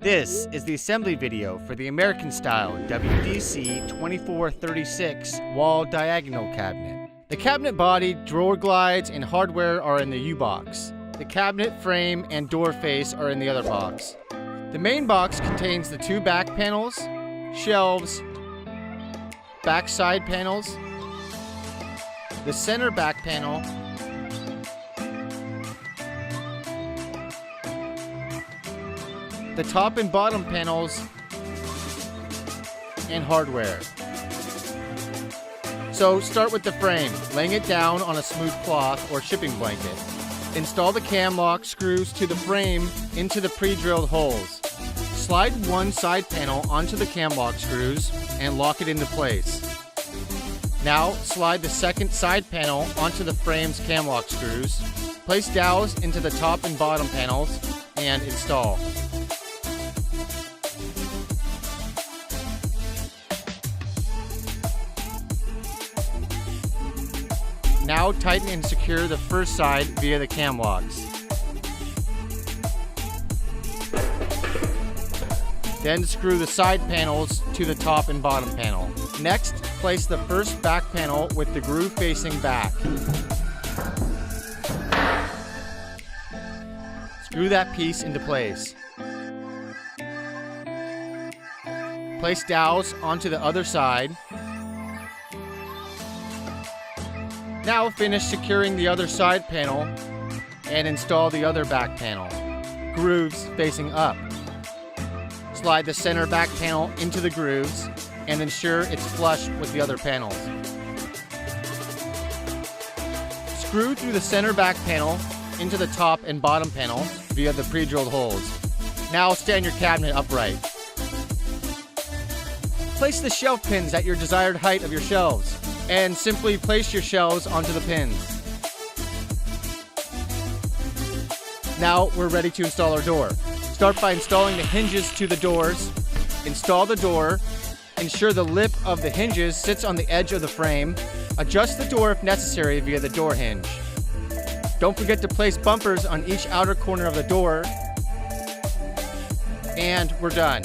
This is the assembly video for the American-style WDC2436 wall diagonal cabinet. The cabinet body, drawer glides, and hardware are in the U-box. The cabinet frame and door face are in the other box. The main box contains the two back panels, shelves, back side panels, the center back panel, the top and bottom panels, and hardware. So start with the frame, laying it down on a smooth cloth or shipping blanket. Install the cam lock screws to the frame into the pre-drilled holes. Slide one side panel onto the cam lock screws and lock it into place. Now slide the second side panel onto the frame's cam lock screws. Place dowels into the top and bottom panels and install. Now tighten and secure the first side via the cam locks. Then screw the side panels to the top and bottom panel. Next, place the first back panel with the groove facing back. Screw that piece into place. Place dowels onto the other side. Now finish securing the other side panel and install the other back panel. Grooves facing up. Slide the center back panel into the grooves and ensure it's flush with the other panels. Screw through the center back panel into the top and bottom panel via the pre-drilled holes. Now stand your cabinet upright. Place the shelf pins at your desired height of your shelves and simply place your shelves onto the pins. Now we're ready to install our door. Start by installing the hinges to the doors. Install the door. Ensure the lip of the hinges sits on the edge of the frame. Adjust the door if necessary via the door hinge. Don't forget to place bumpers on each outer corner of the door. And we're done.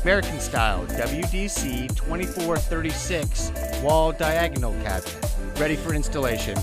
American style WDC2436 wall diagonal cabinet, ready for installation.